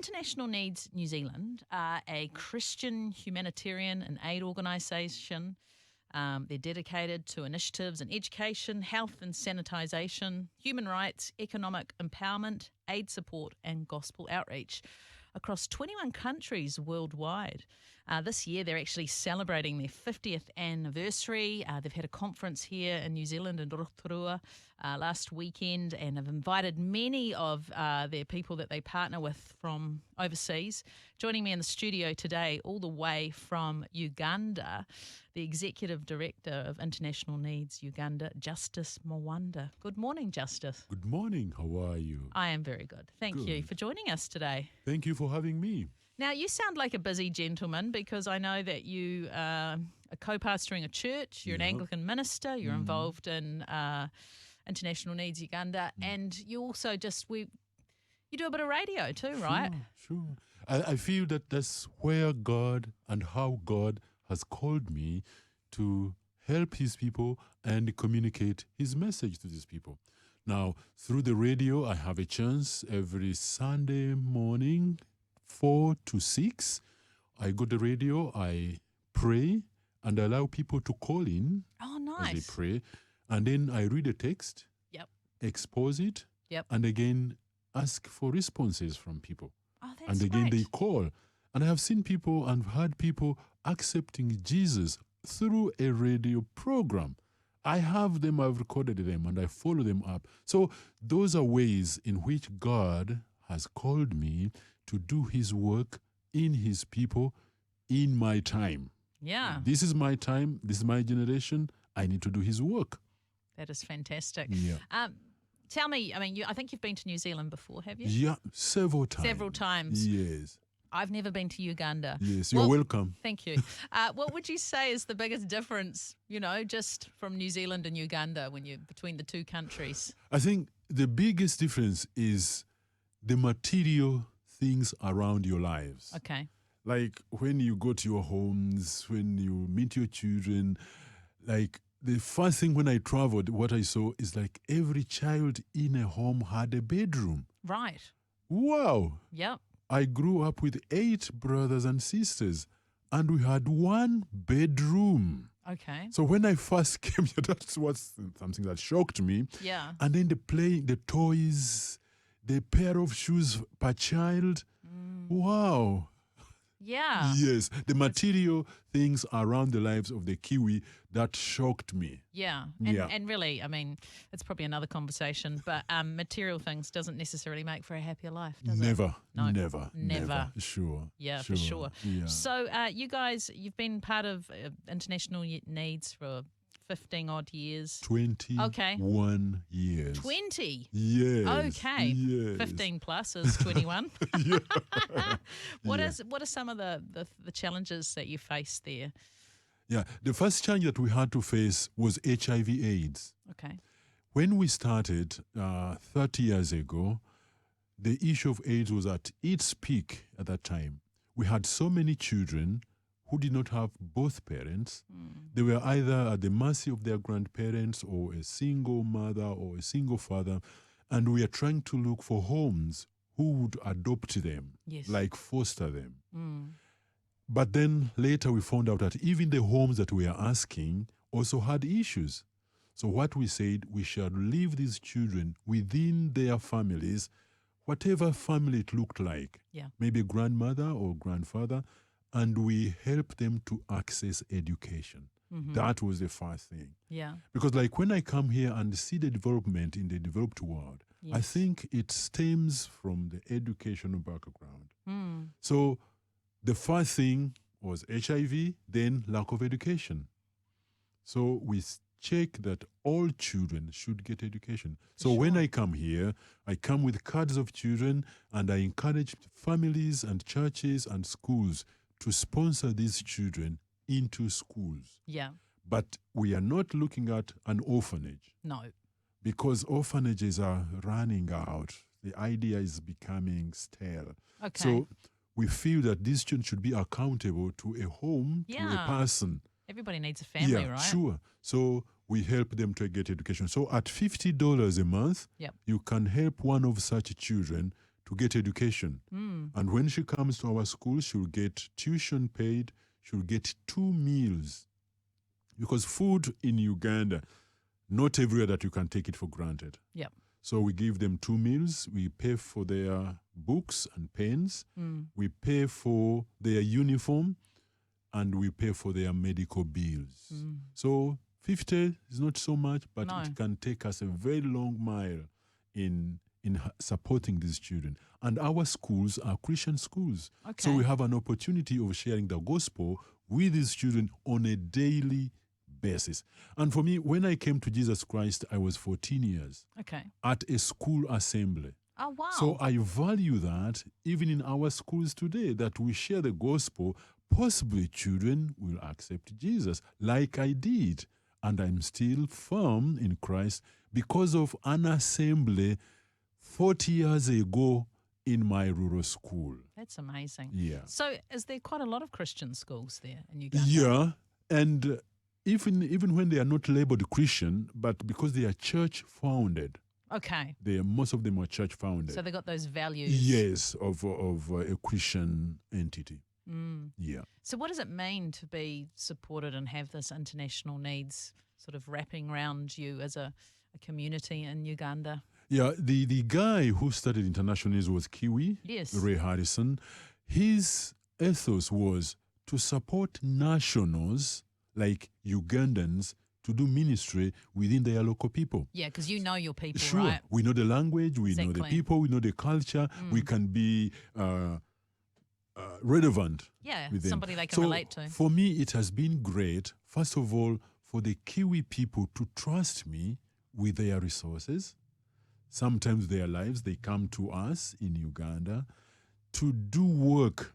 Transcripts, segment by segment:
International Needs New Zealand are a Christian humanitarian and aid organisation. They're dedicated to initiatives in education, health and sanitisation, human rights, economic empowerment, aid support and gospel outreach across 21 countries worldwide. This year they're actually celebrating their 50th anniversary. They've had a conference here in New Zealand in Rotorua last weekend and have invited many of their people that they partner with from overseas. Joining me in the studio today, all the way from Uganda, the Executive Director of International Needs Uganda, Justus Miwanda. Good morning, Justus. Good morning. How are you? I am very good. Thank you for joining us today. Thank you for having me. Now, you sound like a busy gentleman because I know that you are co-pastoring a church, you're an Anglican minister, you're involved in International Needs Uganda, and you also you do a bit of radio too, right? Sure. I feel that that's where God and how God has called me to help his people and communicate his message to these people. Now, through the radio, I have a chance every Sunday morning, 4 to 6. I go to the radio, I pray, and allow people to call in as they pray. And then I read the text, expose it, and again ask for responses from people. Oh, that's and again great. They call. And I have seen people and heard people accepting Jesus through a radio program. I have them, I've recorded them, and I follow them up. So those are ways in which God has called me to do his work in his people in my time. Yeah. This is my time, this is my generation, I need to do his work. That is fantastic. Yeah. Tell me, I think you've been to New Zealand before, have you? Yeah, several times. Several times. Yes. I've never been to Uganda. Yes, you're welcome. Thank you. What would you say is the biggest difference, just from New Zealand and Uganda between the two countries? I think the biggest difference is the material things around your lives. Okay. Like when you go to your homes, when you meet your children, like the first thing when I traveled, what I saw is like every child in a home had a bedroom. Right. Wow. Yep. I grew up with 8 brothers and sisters, and we had 1 bedroom. Okay. So when I first came here, that was something that shocked me. Yeah. And then the toys, the pair of shoes per child. Wow. Yeah. Yes, the material things around the lives of the Kiwi, that shocked me. Yeah. And really, it's probably another conversation, but material things doesn't necessarily make for a happier life, does it? Never. No. Never. Sure. Yeah, for sure. Yeah. So you guys, you've been part of International Needs for 15 odd years. 21 years. 20? Yes. Okay. Yes. 15 plus is 21. Yeah. What are some of the challenges that you face there? Yeah. The first challenge that we had to face was HIV/AIDS. Okay. When we started 30 years ago, the issue of AIDS was at its peak at that time. We had so many children who did not have both parents. They were either at the mercy of their grandparents or a single mother or a single father. And we are trying to look for homes who would adopt them, like foster them. But then later we found out that even the homes that we are asking also had issues. So what we said, we shall leave these children within their families, whatever family it looked like, maybe grandmother or grandfather, and we help them to access education. That was the first thing. Yeah. Because like when I come here and see the development in the developed world, I think it stems from the educational background. So the first thing was HIV, then lack of education. So we check that all children should get education. So when I come here, I come with cards of children, and I encourage families and churches and schools to sponsor these children into schools. Yeah. But we are not looking at an orphanage. No. Because orphanages are running out. The idea is becoming stale. Okay. So we feel that these children should be accountable to a home, to a person. Everybody needs a family, right? Sure. So we help them to get education. So at $50 a month, you can help one of such children to get education. And when she comes to our school, she'll get tuition paid, she'll get 2 meals. Because food in Uganda, not everywhere that you can take it for granted. Yep. So we give them 2 meals. We pay for their books and pens. We pay for their uniform, and we pay for their medical bills. So 50 is not so much, but it can take us a very long mile in supporting these children. And our schools are Christian schools. Okay. So we have an opportunity of sharing the gospel with these children on a daily basis. And for me, when I came to Jesus Christ, I was 14 years at a school assembly. Oh, wow. So I value that even in our schools today, that we share the gospel. Possibly children will accept Jesus like I did. And I'm still firm in Christ because of an assembly 40 years ago in my rural school. That's amazing. Yeah. So is there quite a lot of Christian schools there in Uganda? Yeah. And even when they are not labeled Christian, but because they are church founded. Okay. Most of them are church founded. So they got those values. Yes, of a Christian entity. Yeah. So what does it mean to be supported and have this international needs sort of wrapping around you as a community in Uganda? Yeah, the guy who started international needs was Kiwi, Yes. Ray Harrison. His ethos was to support nationals like Ugandans to do ministry within their local people. Yeah, because you know your people, Sure. right? We know the language, we know the Exactly. people, we know the culture. We can be relevant with them. Somebody they can So relate to. for me, it has been great, first of all, for the Kiwi people to trust me with their resources. Sometimes their lives, they come to us in Uganda to do work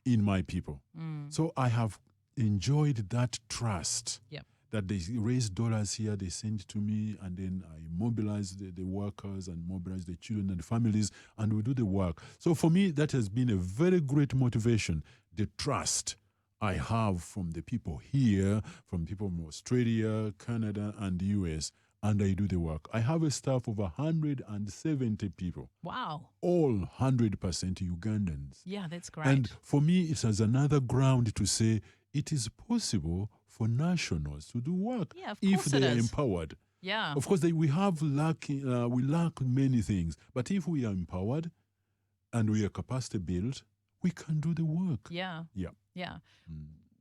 in my people. So I have enjoyed that trust. Yep. That they raise dollars here, they send to me, and then I mobilize the workers and mobilize the children and the families, and we do the work. So for me, that has been a very great motivation, the trust I have from the people here, from people from Australia, Canada, and the US, and I do the work. I have a staff of 170 people. Wow. All 100% Ugandans. Yeah, that's great. And for me, it has another ground to say it is possible for nationals to do work if they are empowered. Yeah. Of course, we lack many things, but if we are empowered and we are capacity built, we can do the work. Yeah. Yeah. Yeah.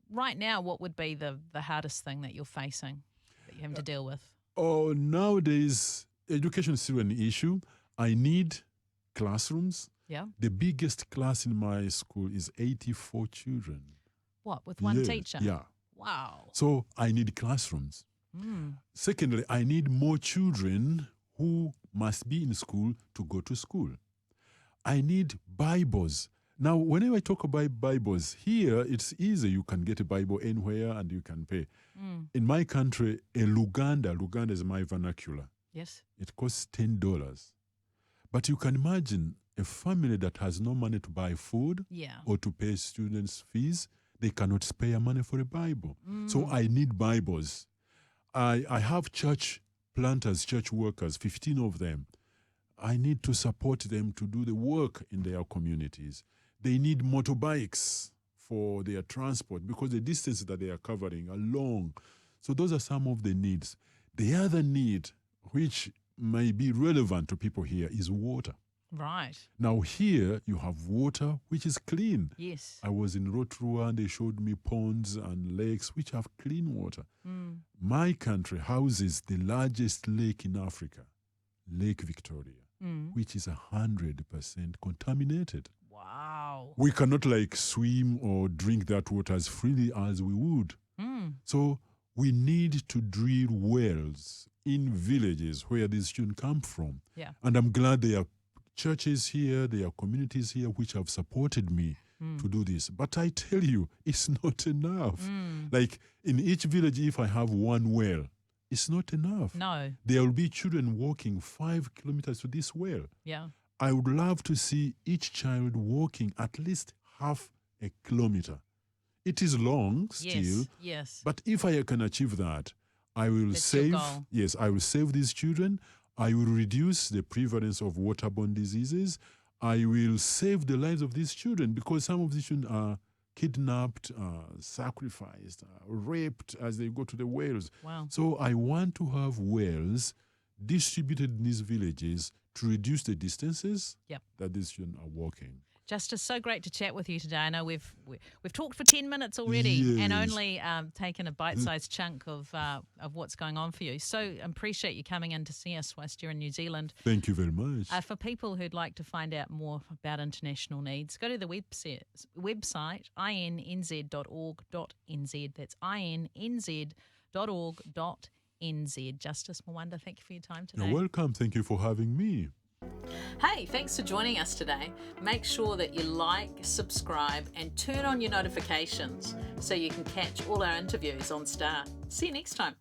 Right now, what would be the hardest thing that you're facing, that you're having to deal with? Oh, nowadays, education is still an issue. I need classrooms. Yeah. The biggest class in my school is 84 children. What, with one teacher? Yeah. Wow. So I need classrooms. Secondly, I need more children who must be in school to go to school. I need Bibles. Now, whenever I talk about Bibles, here it's easy. You can get a Bible anywhere and you can pay. In my country, Luganda is my vernacular. Yes. It costs $10. But you can imagine a family that has no money to buy food or to pay students' fees, they cannot spare money for a Bible. So I need Bibles. I have church planters, church workers, 15 of them. I need to support them to do the work in their communities. They need motorbikes for their transport because the distances that they are covering are long. So those are some of the needs. The other need, which may be relevant to people here, is water. Right. Now here you have water which is clean. Yes. I was in Rotorua and they showed me ponds and lakes which have clean water. My country houses the largest lake in Africa, Lake Victoria, which is 100% contaminated. Wow. We cannot swim or drink that water as freely as we would. So we need to drill wells in villages where these children come from. Yeah. And I'm glad there are churches here, there are communities here which have supported me to do this. But I tell you, it's not enough. Like in each village, if I have one well, it's not enough. No. There will be children walking 5 kilometers to this well. Yeah. I would love to see each child walking at least half a kilometer. It is long still. Yes. But if I can achieve that, I will save. Yes, I will save these children. I will reduce the prevalence of waterborne diseases. I will save the lives of these children, because some of these children are kidnapped, sacrificed, raped as they go to the wells. Wow. So I want to have wells distributed in these villages to reduce the distances that these children are walking. Justus, so great to chat with you today. I know we've talked for 10 minutes already and only taken a bite-sized chunk of what's going on for you. So appreciate you coming in to see us whilst you're in New Zealand. Thank you very much. For people who'd like to find out more about international needs, go to the website innz.org.nz. That's innz.org.nz. Justus Miwanda, thank you for your time today. You're welcome. Thank you for having me. Hey, thanks for joining us today. Make sure that you like, subscribe, and turn on your notifications so you can catch all our interviews on Star. See you next time.